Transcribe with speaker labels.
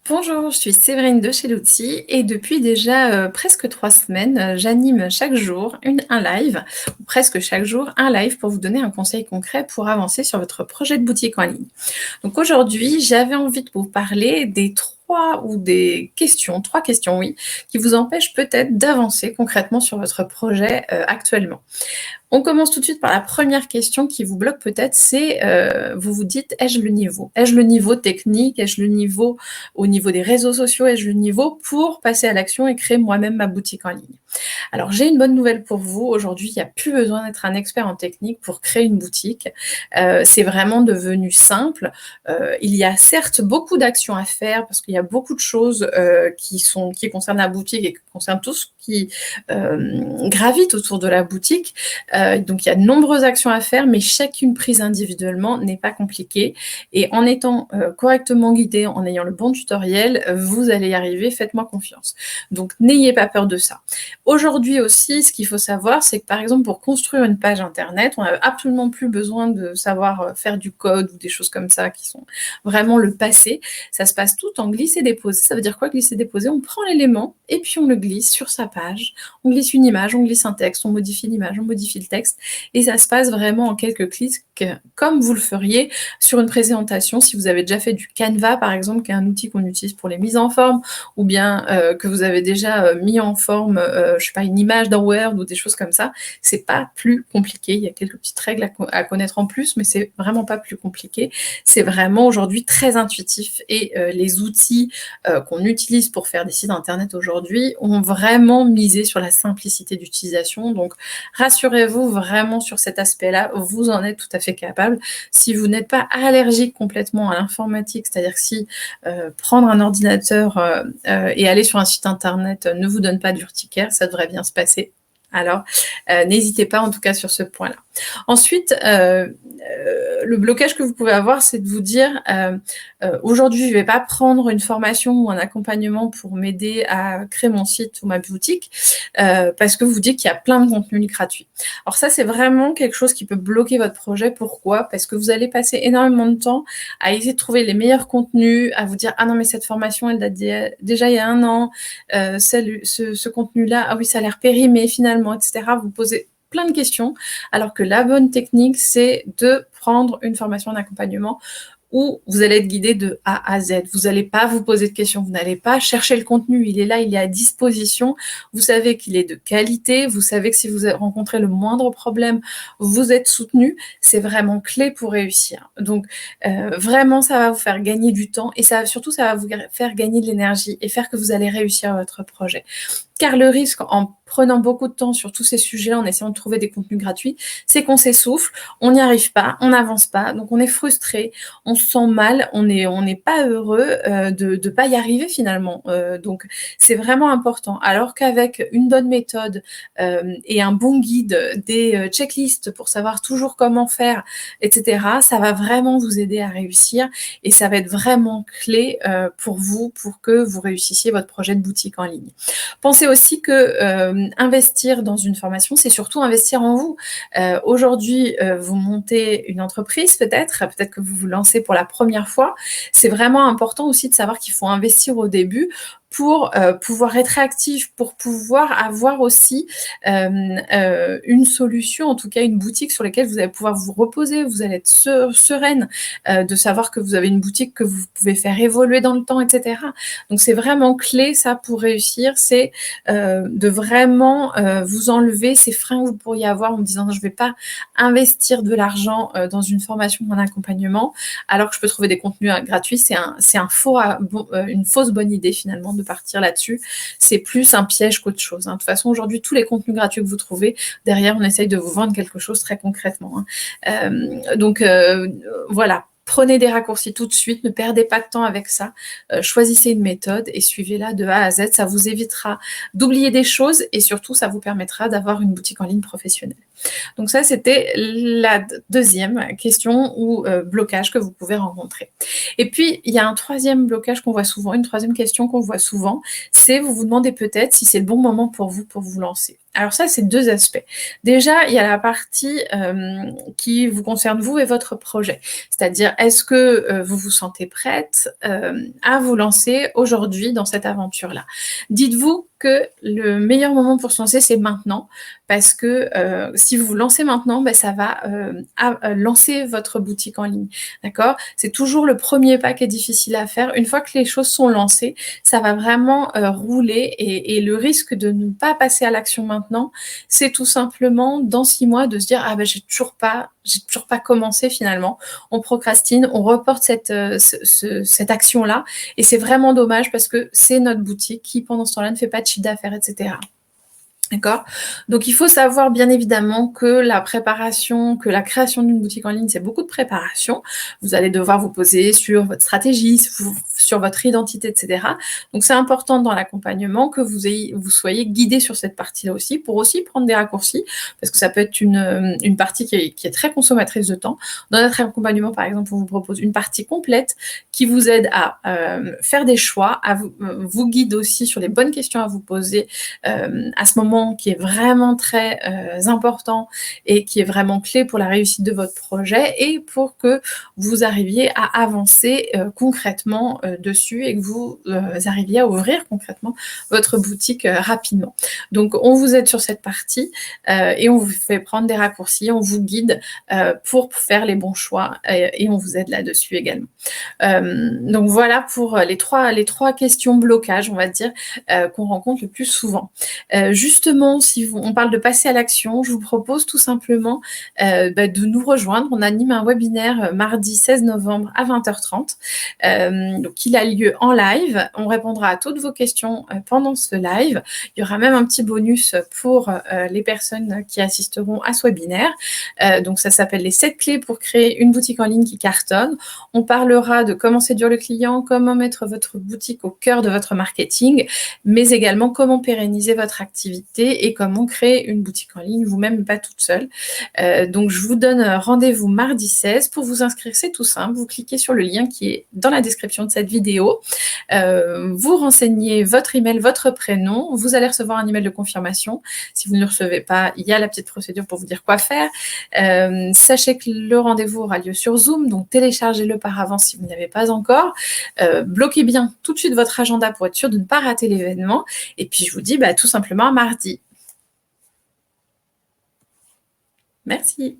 Speaker 1: Bonjour, je suis Séverine de chez L'Outil et depuis déjà presque 3 semaines, j'anime chaque jour un live, ou presque chaque jour un live pour vous donner un conseil concret pour avancer sur votre projet de boutique en ligne. Donc aujourd'hui, j'avais envie de vous parler des 3 questions, oui, qui vous empêchent peut-être d'avancer concrètement sur votre projet actuellement. On commence tout de suite par la première question qui vous bloque peut-être, c'est vous vous dites: «Ai-je le niveau? Ai-je le niveau technique? Ai-je le niveau au niveau des réseaux sociaux? Ai-je le niveau pour passer à l'action et créer moi-même ma boutique en ligne?» Alors j'ai une bonne nouvelle pour vous, aujourd'hui, il n'y a plus besoin d'être un expert en technique pour créer une boutique. C'est vraiment devenu simple. Il y a certes beaucoup d'actions à faire parce qu'il y a beaucoup de choses qui concernent la boutique et qui concernent tout ce qui gravite autour de la boutique. Donc il y a de nombreuses actions à faire, mais chacune prise individuellement n'est pas compliquée. Et en étant correctement guidé, en ayant le bon tutoriel, vous allez y arriver, faites-moi confiance. Donc n'ayez pas peur de ça. Aujourd'hui aussi, ce qu'il faut savoir, c'est que par exemple, pour construire une page internet, on n'a absolument plus besoin de savoir faire du code ou des choses comme ça qui sont vraiment le passé. Ça se passe tout en glisser-déposer. Ça veut dire quoi, glisser-déposer? On prend l'élément et puis on le glisse sur sa page. On glisse une image, on glisse un texte, on modifie l'image, on modifie le texte. Et ça se passe vraiment en quelques clics, comme vous le feriez sur une présentation. Si vous avez déjà fait du Canva, par exemple, qui est un outil qu'on utilise pour les mises en forme, ou bien que vous avez déjà mis en forme, je sais pas, une image dans Word ou des choses comme ça, c'est pas plus compliqué. Il y a quelques petites règles à connaître en plus, mais c'est vraiment pas plus compliqué. C'est vraiment aujourd'hui très intuitif et les outils qu'on utilise pour faire des sites internet aujourd'hui ont vraiment misé sur la simplicité d'utilisation. Donc rassurez-vous vraiment sur cet aspect-là, vous en êtes tout à fait capable. Si vous n'êtes pas allergique complètement à l'informatique, c'est-à-dire que si prendre un ordinateur et aller sur un site internet ne vous donne pas d'urticaire, ça devrait bien se passer. Alors, n'hésitez pas en tout cas sur ce point-là. Ensuite, le blocage que vous pouvez avoir, c'est de vous dire aujourd'hui, je ne vais pas prendre une formation ou un accompagnement pour m'aider à créer mon site ou ma boutique parce que vous dites qu'il y a plein de contenus gratuits. Alors ça, c'est vraiment quelque chose qui peut bloquer votre projet. Pourquoi? Parce que vous allez passer énormément de temps à essayer de trouver les meilleurs contenus, à vous dire ah non mais cette formation elle date déjà il y a 1 an, ce contenu-là, ah oui ça a l'air périmé finalement, etc. Vous posez plein de questions, alors que la bonne technique, c'est de prendre une formation d'accompagnement où vous allez être guidé de A à Z. Vous n'allez pas vous poser de questions, vous n'allez pas chercher le contenu, il est là, il est à disposition. Vous savez qu'il est de qualité, vous savez que si vous rencontrez le moindre problème, vous êtes soutenu. C'est vraiment clé pour réussir. Donc vraiment, ça va vous faire gagner du temps et surtout, ça va vous faire gagner de l'énergie et faire que vous allez réussir votre projet. Car le risque, en prenant beaucoup de temps sur tous ces sujets-là, en essayant de trouver des contenus gratuits, c'est qu'on s'essouffle, on n'y arrive pas, on n'avance pas, donc on est frustré, on se sent mal, on n'est pas heureux de ne pas y arriver finalement. Donc c'est vraiment important. Alors qu'avec une bonne méthode et un bon guide, des checklists pour savoir toujours comment faire, etc., ça va vraiment vous aider à réussir et ça va être vraiment clé pour vous, pour que vous réussissiez votre projet de boutique en ligne. Pensez aussi que investir dans une formation, c'est surtout investir en vous. Aujourd'hui, vous montez une entreprise peut-être que vous vous lancez pour la première fois. C'est vraiment important aussi de savoir qu'il faut investir au début pour pouvoir être actif, pour pouvoir avoir aussi une solution, en tout cas une boutique sur laquelle vous allez pouvoir vous reposer, vous allez être sereine de savoir que vous avez une boutique que vous pouvez faire évoluer dans le temps, etc. Donc c'est vraiment clé ça pour réussir, c'est de vraiment vous enlever ces freins que vous pourriez avoir en me disant je ne vais pas investir de l'argent dans une formation ou un accompagnement alors que je peux trouver des contenus gratuits. C'est une fausse bonne idée finalement de partir là-dessus. C'est plus un piège qu'autre chose. De toute façon, aujourd'hui, tous les contenus gratuits que vous trouvez, derrière, on essaye de vous vendre quelque chose très concrètement. Donc voilà. Prenez des raccourcis tout de suite, ne perdez pas de temps avec ça. Choisissez une méthode et suivez-la de A à Z. Ça vous évitera d'oublier des choses et surtout, ça vous permettra d'avoir une boutique en ligne professionnelle. Donc ça, c'était la deuxième question ou blocage que vous pouvez rencontrer. Et puis, il y a un troisième blocage qu'on voit souvent, une troisième question qu'on voit souvent, c'est vous vous demandez peut-être si c'est le bon moment pour vous lancer. Alors ça, c'est 2 aspects. Déjà, il y a la partie, qui vous concerne vous et votre projet. C'est-à-dire, est-ce que, vous vous sentez prête, à vous lancer aujourd'hui dans cette aventure-là? Dites-vous que le meilleur moment pour se lancer, c'est maintenant parce que, si vous vous lancez maintenant, bah, ça va, lancer votre boutique en ligne, d'accord? C'est toujours le premier pas qui est difficile à faire. Une fois que les choses sont lancées, ça va vraiment, rouler et le risque de ne pas passer à l'action maintenant, c'est tout simplement dans 6 mois de se dire: «Ah bah, j'ai toujours pas commencé finalement». On procrastine, on reporte cette action-là et c'est vraiment dommage parce que c'est notre boutique qui, pendant ce temps-là, ne fait pas de chiffre d'affaires et cetera. D'accord? Donc il faut savoir bien évidemment que la préparation, que la création d'une boutique en ligne, c'est beaucoup de préparation. Vous allez devoir vous poser sur votre stratégie, sur votre identité, et cetera. Donc c'est important dans l'accompagnement que vous soyez guidé sur cette partie-là aussi, pour aussi prendre des raccourcis, parce que ça peut être une partie qui est très consommatrice de temps. Dans notre accompagnement, par exemple, on vous propose une partie complète qui vous aide à faire des choix, à vous guide aussi sur les bonnes questions à vous poser à ce moment qui est vraiment très important et qui est vraiment clé pour la réussite de votre projet et pour que vous arriviez à avancer concrètement dessus et que vous arriviez à ouvrir concrètement votre boutique rapidement. Donc on vous aide sur cette partie et on vous fait prendre des raccourcis, on vous guide pour faire les bons choix et on vous aide là-dessus également. Donc voilà pour les trois questions blocages, on va dire, qu'on rencontre le plus souvent. Justement, si on parle de passer à l'action, je vous propose tout simplement de nous rejoindre. On anime un webinaire mardi 16 novembre à 20h30. Donc il a lieu en live. On répondra à toutes vos questions pendant ce live. Il y aura même un petit bonus pour les personnes qui assisteront à ce webinaire. Donc ça s'appelle les 7 clés pour créer une boutique en ligne qui cartonne. On parlera de comment séduire le client, comment mettre votre boutique au cœur de votre marketing, mais également comment pérenniser votre activité et comment créer une boutique en ligne vous-même, pas toute seule. Donc je vous donne rendez-vous mardi 16. Pour vous inscrire, c'est tout simple. Vous cliquez sur le lien qui est dans la description de cette vidéo. Vous renseignez votre email, votre prénom. Vous allez recevoir un email de confirmation. Si vous ne le recevez pas, il y a la petite procédure pour vous dire quoi faire. Sachez que le rendez-vous aura lieu sur Zoom, donc téléchargez-le par avance si vous n'avez pas encore. Bloquez bien tout de suite votre agenda pour être sûr de ne pas rater l'événement. Et puis je vous dis tout simplement à mardi. Merci.